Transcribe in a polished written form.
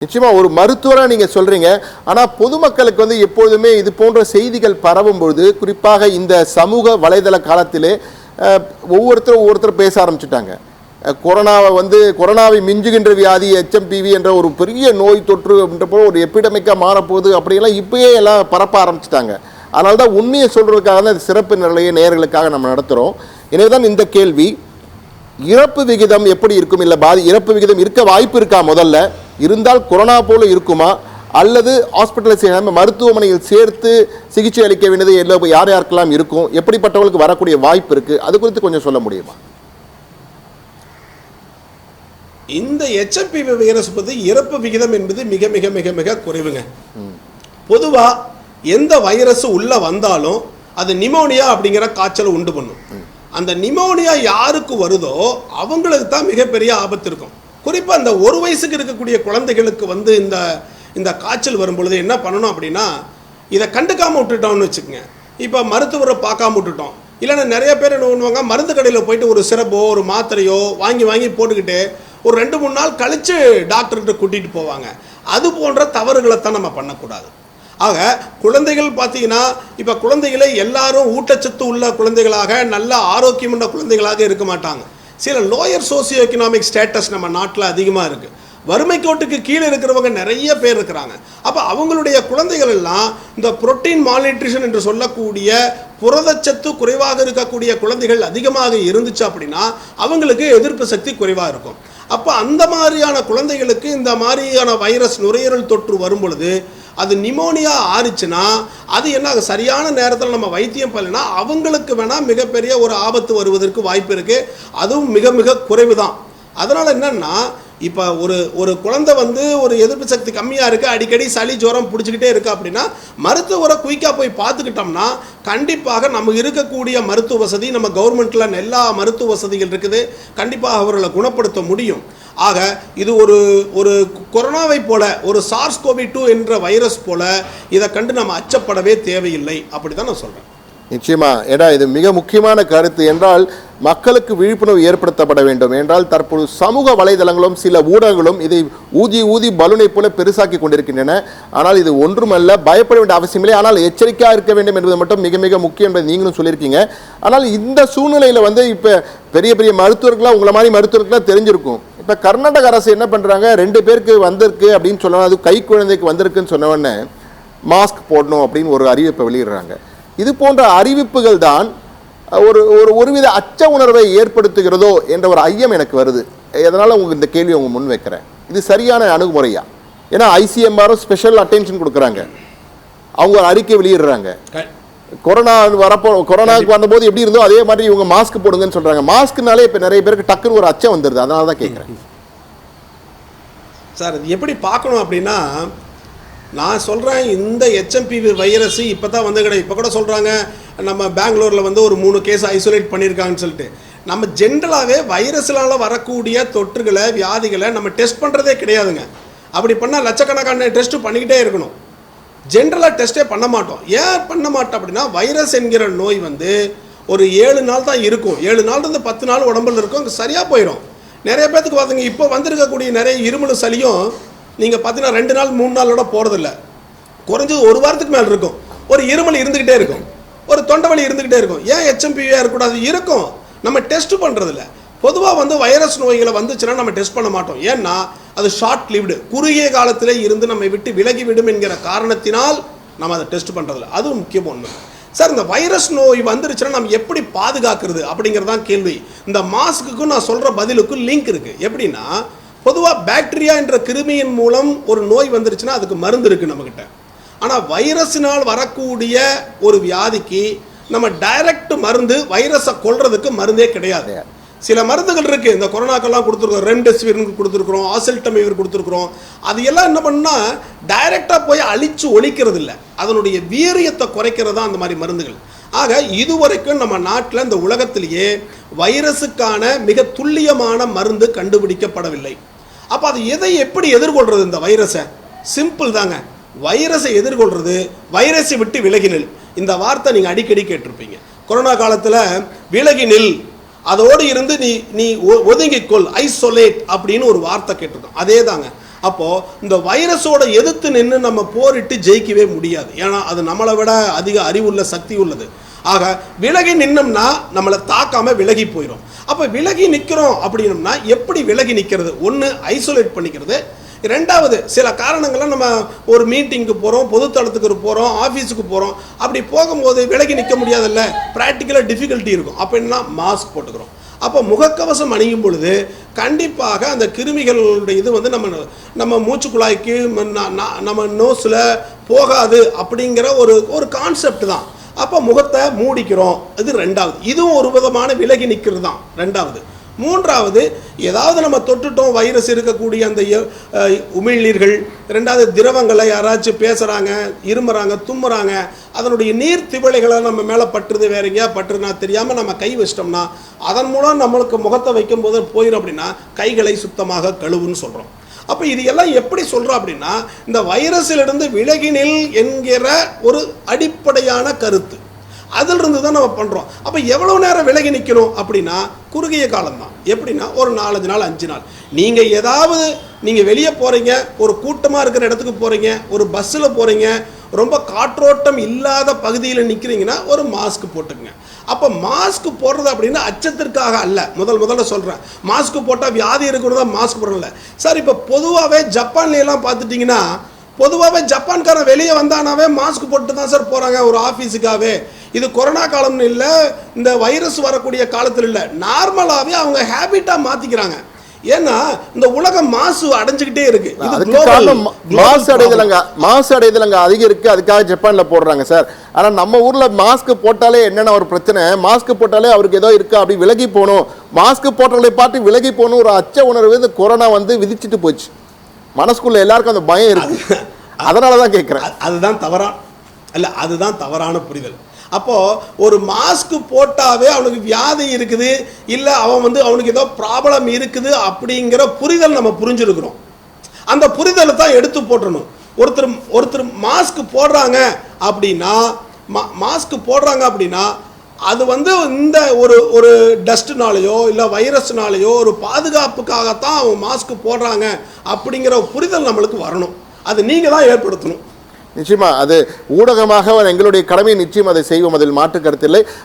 நிச்சயமா ஒரு மருத்துவரா நீங்க சொல்றீங்க. ஆனா பொதுமக்களுக்கு வந்து எப்பொழுதுமே இது போன்ற செய்திகள் பரவும் பொழுது, குறிப்பாக இந்த சமூக வலைதள காலத்திலே ஒவ்வொருத்தர் பேச ஆரம்பிச்சுட்டாங்க. கொரோனாவை மிஞ்சுகின்ற வியாதி HMPV என்ற ஒரு பெரிய நோய் தொற்று அப்படின்றப்போ ஒரு எபிடமிக்கா மாறப்போகுது அப்படியெல்லாம் இப்பயே எல்லாம் பரப்ப ஆரம்பிச்சுட்டாங்க. அதனால தான் உண்மையை சொல்றதுக்காக தான் சிறப்பு நிலையை நேயர்களுக்காக நம்ம நடத்துகிறோம். எனவேதான் இந்த கேள்வி, இறப்பு விகிதம் எப்படி இருக்கும்? இல்லை இறப்பு விகிதம் இருக்க வாய்ப்பு இருக்கா? முதல்ல இருந்தால் கொரோனா போல இருக்குமா, அல்லது ஹாஸ்பிட்டல் மருத்துவமனையில் சேர்த்து சிகிச்சை அளிக்க வேண்டியது யார் யாருக்கெல்லாம் இருக்கும், எப்படிப்பட்டவர்களுக்கு வரக்கூடிய வாய்ப்பு இருக்கு, அது குறித்து கொஞ்சம் சொல்ல முடியுமா? இந்த HMPV வைரஸ் பற்றி இறப்பு விகிதம் என்பது மிக மிக மிக மிக குறைவுங்க. பொதுவா எந்த வைரஸ் உள்ள வந்தாலும் அது நிமோனியா அப்படிங்கிற காய்ச்சல் உண்டு பண்ணும். அந்த நிமோனியா யாருக்கு வருதோ அவங்களுக்கு தான் மிகப்பெரிய ஆபத்து இருக்கும். குறிப்பாக அந்த ஒரு வயசுக்கு இருக்கக்கூடிய குழந்தைகளுக்கு வந்து இந்த காய்ச்சல் வரும் பொழுது என்ன பண்ணணும் அப்படின்னா, இதை கண்டுக்காமல் விட்டுட்டோம்னு வச்சுக்கோங்க. இப்போ மருத்துவரை பார்க்காம விட்டுட்டோம், இல்லைன்னா நிறைய பேர் என்ன பண்ணுவாங்க, மருந்து கடையில் போயிட்டு ஒரு சிரப்போ ஒரு மாத்திரையோ வாங்கி போட்டுக்கிட்டு ஒரு 2-3 நாள் கழித்து டாக்டர்கிட்ட கூட்டிகிட்டு போவாங்க. அது போன்ற தவறுகளை தான் நம்ம பண்ணக்கூடாது. ஆக குழந்தைகள் பார்த்தீங்கன்னா, இப்போ குழந்தைகளை எல்லாரும் ஊட்டச்சத்து உள்ள குழந்தைகளாக நல்ல ஆரோக்கியமுள்ள குழந்தைகளாக இருக்க மாட்டாங்க. சில லோயர் சோசியோ எக்கனாமிக் ஸ்டேட்டஸ் நம்ம நாட்டில் அதிகமாக இருக்குது. வறுமை கோட்டுக்கு கீழே இருக்கிறவங்க நிறைய பேர் இருக்கிறாங்க. அப்போ அவங்களுடைய குழந்தைகள் எல்லாம் இந்த புரோட்டீன் மால்நியூட்ரிஷன் என்று சொல்லக்கூடிய புரதச்சத்து குறைவாக இருக்கக்கூடிய குழந்தைகள் அதிகமாக இருந்துச்சு அப்படின்னா அவங்களுக்கு எதிர்ப்பு சக்தி குறைவாக இருக்கும். அப்போ அந்த மாதிரியான குழந்தைகளுக்கு இந்த மாதிரியான வைரஸ் நுரையீரல் தொற்று வரும் பொழுது அது நிமோனியா ஆறிச்சுன்னா அது என்ன சரியான நேரத்தில் நம்ம வைத்தியம் பண்ணலைன்னா அவங்களுக்கு வேணால் மிகப்பெரிய ஒரு ஆபத்து வருவதற்கு வாய்ப்பு இருக்குது. அதுவும் மிக மிக குறைவு தான். அதனால் என்னென்னா, இப்போ ஒரு குழந்தை வந்து ஒரு எதிர்ப்பு சக்தி கம்மியாக இருக்குது, அடிக்கடி சளி ஜுரம் பிடிச்சிக்கிட்டே இருக்குது அப்படின்னா மருத்துவரை குயிக்காக போய் பார்த்துக்கிட்டோம்னா கண்டிப்பாக நம்ம இருக்கக்கூடிய மருத்துவ வசதி, நம்ம கவர்மெண்ட்டில் எல்லா மருத்துவ வசதிகள் இருக்குது, கண்டிப்பாக அவர்களை குணப்படுத்த முடியும். ஆக இது ஒரு கொரோனாவை போல, ஒரு SARS-CoV-2 என்ற வைரஸ் போல இதை கண்டு நம்ம அச்சப்படவே தேவையில்லை. அப்படி தான் நான் சொல்கிறேன். நிச்சயமா. ஏன்னா இது மிக முக்கியமான கருத்து. என்றால் மக்களுக்கு விழிப்புணர்வு ஏற்படுத்தப்பட வேண்டும். என்றால் தற்போது சமூக வலைதளங்களும் சில ஊடகங்களும் இதை ஊதி பலூனை போல பெருசாக்கி கொண்டிருக்கின்றன. ஆனால் இது ஒன்றுமல்ல, பயப்பட வேண்டிய அவசியமில்லை. ஆனால் எச்சரிக்கையாக இருக்க வேண்டும் என்பது மட்டும் மிக மிக முக்கியம் என்பதை நீங்களும் சொல்லியிருக்கீங்க. ஆனால் இந்த சூழ்நிலையில் வந்து இப்போ பெரிய பெரிய மருத்துவர்களாக உங்களை மாதிரி மருத்துவர்களாக தெரிஞ்சிருக்கும். இப்போ கர்நாடக அரசு என்ன பண்ணுறாங்க, 2 பேருக்கு வந்திருக்கு அப்படின்னு சொன்னால், அது கை குழந்தைக்கு வந்திருக்குன்னு சொன்ன உடனே மாஸ்க் போடணும் அப்படின்னு ஒரு அறிவிப்பை வெளியிடுறாங்க. இது போன்ற அறிவிப்புகள் தான் ஒருவித அச்ச உணர்வை ஏற்படுத்துகிறதோ என்ற ஒரு ஐயம் எனக்கு வருது. அதனால் உங்களுக்கு இந்த கேள்வி உங்க முன் வைக்கிறேன். இது சரியான அணுகுமுறையா? ஏன்னா ICMR ஸ்பெஷல் அட்டென்ஷன் கொடுக்குறாங்க, அவங்க ஒரு அறிக்கை வெளியிடுறாங்க. கொரோனாவுக்கு வந்தபோது எப்படி இருந்தோ அதே மாதிரி இவங்க மாஸ்க் போடுங்கன்னு சொல்றாங்க. மாஸ்க்னாலே இப்போ நிறைய பேருக்கு டக்குன்னு ஒரு அச்சம் வந்துடுது. அதனால தான் கேட்குறேன் சார். இது எப்படி பார்க்கணும் அப்படின்னா, நான் சொல்கிறேன், இந்த HMPV வைரஸ் இப்போ தான் வந்து கிடையாது. இப்போ கூட சொல்கிறாங்க நம்ம பெங்களூரில் வந்து ஒரு 3 கேஸ் ஐசோலேட் பண்ணியிருக்காங்கன்னு சொல்லிட்டு. நம்ம ஜென்ரலாகவே வைரஸ்னால வரக்கூடிய தொற்றுகளை வியாதிகளை நம்ம டெஸ்ட் பண்ணுறதே கிடையாதுங்க. அப்படி பண்ணால் லட்சக்கணக்கான டெஸ்ட்டு பண்ணிக்கிட்டே இருக்கணும். ஜென்ரலாக டெஸ்ட்டே பண்ண மாட்டோம். ஏன் பண்ண மாட்டோம் அப்படின்னா, வைரஸ் என்கிற நோய் வந்து ஒரு 7 நாள் தான் இருக்கும். 7 நாள்லேருந்து 10 நாள் உடம்புல இருக்கும், அங்கே சரியாக போயிடும். நிறைய பேத்துக்கு பார்த்துங்க, இப்போ வந்திருக்கக்கூடிய நிறைய இருமல் சளியும் நீங்கள் பார்த்தீங்கன்னா 2 நாள் 3 நாளோட போகிறதில்ல, குறைஞ்சது 1 வாரத்துக்கு மேலே இருக்கும். ஒரு இருமல் இருந்துக்கிட்டே இருக்கும், ஒரு தொண்டை இருந்துக்கிட்டே இருக்கும். ஏன் HMPV-ஆக இருக்கக்கூடாது? இருக்கும், நம்ம டெஸ்ட் பண்ணுறதில்ல. பொதுவாக வந்து வைரஸ் நோய்களை வந்துச்சுன்னா நம்ம டெஸ்ட் பண்ண மாட்டோம். ஏன்னா அது ஷார்ட் லிவ்டு, குறுகிய காலத்திலே இருந்து நம்மை விட்டு விலகிவிடும் என்கிற காரணத்தினால் நம்ம அதை டெஸ்ட் பண்ணுறதில்ல. அதுவும் முக்கியமாக ஒன்று சார். இந்த வைரஸ் நோய் வந்துருச்சுன்னா நம்ம எப்படி பாதுகாக்கிறது அப்படிங்கிறதான் கேள்வி. இந்த மாஸ்க்குக்கும் நான் சொல்கிற பதிலுக்கும் லிங்க் இருக்குது. எப்படின்னா, பொதுவாக பாக்டீரியா என்ற கிருமியின் மூலம் ஒரு நோய் வந்துருச்சுன்னா அதுக்கு மருந்து இருக்குது நம்மக்கிட்ட. ஆனால் வைரஸினால் வரக்கூடிய ஒரு வியாதிக்கு நம்ம டைரக்ட் மருந்து, வைரஸை கொல்றதுக்கு மருந்தே கிடையாது. சில மருந்துகள் இருக்குது, இந்த கொரோனாக்கெல்லாம் கொடுத்துருக்கோம், ரெம்டெசிவிர் கொடுத்துருக்குறோம், ஆசெல்டமிவிர் கொடுத்துருக்குறோம். அது எல்லாம் என்ன பண்ணால் டைரெக்டாக போய் அழிச்சு ஒழிக்கிறது இல்லை, அதனுடைய வீரியத்தை குறைக்கிறது தான் அந்த மாதிரி மருந்துகள். ஆக இதுவரைக்கும் நம்ம நாட்டில், இந்த உலகத்திலேயே வைரஸுக்கான மிக துல்லியமான மருந்து கண்டுபிடிக்கப்படவில்லை. அப்போ அது எப்படி எதிர்கொள்கிறது? இந்த வைரஸை சிம்பிள் தாங்க. வைரஸை எதிர்கொள்றது வைரஸை விட்டு விலகினில். இந்த வார்த்தை நீங்கள் அடிக்கடி கேட்டிருப்பீங்க. கொரோனா காலத்தில் விலகினில், அதோடு இருந்து நீ ஒதுங்கிக்கொள், ஐசோலேட் அப்படின்னு ஒரு வார்த்தை கேட்டிருக்கோம். அதே தாங்க. அப்போது இந்த வைரஸோட எதிர்த்து நின்று நம்ம போரிட்டு ஜெயிக்கவே முடியாது. ஏன்னா அது நம்மளை விட அதிக அறிவுள்ள சக்தி உள்ளது. ஆக விலகி நின்னோம்னா நம்மளை தாக்காமல் விலகி போயிடும். அப்போ விலகி நிற்கிறோம் அப்படின்னம்னா எப்படி விலகி நிற்கிறது? ஒன்று ஐசோலேட் பண்ணிக்கிறது, ரெண்டாவது சில காரணங்கள்லாம் நம்ம ஒரு மீட்டிங்க்கு போகிறோம், பொதுத்தளத்துக்கு போகிறோம், ஆஃபீஸுக்கு போகிறோம், அப்படி போகும்போது விலகி நிற்க முடியாதுல்ல, ப்ராக்டிக்கலாக டிஃபிகல்ட்டி இருக்கும். அப்போ என்ன மாஸ்க் போட்டுக்கிறோம். அப்போ முகக்கவசம் அணியும் பொழுது கண்டிப்பாக அந்த கிருமிகளுடைய இது வந்து நம்ம மூச்சுக்குழாய்க்கு நம்ம நோஸில் போகாது அப்படிங்கிற ஒரு கான்செப்ட் தான். அப்போ முகத்தை மூடிக்கிறோம். இது ரெண்டாவது. இதுவும் ஒரு விதமான விலகி நிற்கிறது தான் ரெண்டாவது. மூன்றாவது, ஏதாவது நம்ம தொட்டுட்டோம் வைரஸ் இருக்கக்கூடிய அந்த உமிழ்நீர்கள், ரெண்டாவது திரவங்களை யாராச்சும் பேசுகிறாங்க, இருமுறாங்க, தும்முறாங்க, அதனுடைய நீர் திவளைகளை நம்ம மேலே பட்டுருது, வேற எங்கேயா பட்டுருனா தெரியாமல் நம்ம கை வச்சிட்டோம்னா அதன் மூலம் நம்மளுக்கு முகத்தை வைக்கும்போது போயிடும். அப்படின்னா கைகளை சுத்தமாக கழுவுன்னு சொல்கிறோம். அப்போ இது எல்லாம் எப்படி சொல்கிறோம் அப்படின்னா, இந்த வைரஸிலிருந்து விலகினில் என்கிற ஒரு அடிப்படையான கருத்து அதிலிருந்து தான் நம்ம பண்ணுறோம். அப்போ எவ்வளோ நேரம் விலகி நிற்கணும் அப்படின்னா குறுகிய காலம்தான். எப்படின்னா ஒரு 4 நாள் 5 நாள். நீங்கள் வெளியே போகிறீங்க, ஒரு கூட்டமாக இருக்கிற இடத்துக்கு போகிறீங்க, ஒரு பஸ்ஸில் போகிறீங்க, ரொம்ப காற்றோட்டம் இல்லாத பகுதியில் நிற்கிறீங்கன்னா ஒரு மாஸ்க் போட்டுக்குங்க. அப்போ மாஸ்க் போடுறது அப்படின்னா அச்சத்திற்காக அல்ல. முதல்ல சொல்கிறேன், மாஸ்க் போட்டால் வியாதி இருக்கிறதா மாஸ்க் போடல சார். இப்போ பொதுவாகவே ஜப்பான்லாம் பார்த்துட்டிங்கன்னா, பொதுவாகவே ஜப்பான்காரன் வெளியே வந்தானாவே மாஸ்க் போட்டு தான் சார் போகிறாங்க ஒரு ஆஃபீஸுக்காகவே. இது கொரோனா காலம்னு இல்லை, இந்த வைரஸ் வரக்கூடிய காலத்தில் இல்லை, நார்மலாகவே அவங்க ஹேபிட்டாக மாற்றிக்கிறாங்க. ஏன்னா இந்த உலகம் மாசு அடைஞ்சுக்கிட்டே இருக்கு. மாசு அடைதல் அங்க அதிகம் இருக்கு, அதுக்காக ஜப்பான்ல போடுறாங்க சார். ஆனா நம்ம ஊர்ல மாஸ்க் போட்டாலே என்னென்ன ஒரு பிரச்சனை, மாஸ்க் போட்டாலே அவருக்கு ஏதோ இருக்கு அப்படி விலகி போகணும், மாஸ்க் போட்டவர்களை பார்த்து விலகி போகணும் ஒரு அச்ச உணர்வு இந்த கொரோனா வந்து விதிச்சுட்டு போச்சு. மனசுக்குள்ள எல்லாருக்கும் அந்த பயம் இருக்கு. அதனாலதான் கேட்கிறேன். அதுதான் தவறான புரிதல். அப்போ ஒரு மாஸ்க் போட்டாவே அவனுக்கு வியாதி இருக்குது, இல்லை அவன் வந்து அவனுக்கு ஏதோ ப்ராப்ளம் இருக்குது அப்படிங்கிற புரிதல் நம்ம புரிஞ்சிருக்கிறோம். அந்த புரிதலை தான் எடுத்து போட்டணும். ஒருத்தர் மாஸ்க் போடுறாங்க அப்படின்னா அது வந்து இந்த ஒரு டஸ்ட்னாலேயோ இல்லை வைரஸ்னாலேயோ ஒரு பாதுகாப்புக்காகத்தான் அவன் மாஸ்க் போடுறாங்க அப்படிங்கிற புரிதல் நம்மளுக்கு வரணும். அது நீங்கள் தான் ஏற்படுத்தணும். நிச்சயமா அது ஊடகமாக எங்களுடைய கடமையை நிச்சயம் அதை செய்வோம், அதில் மாற்று கருத்தில்லை.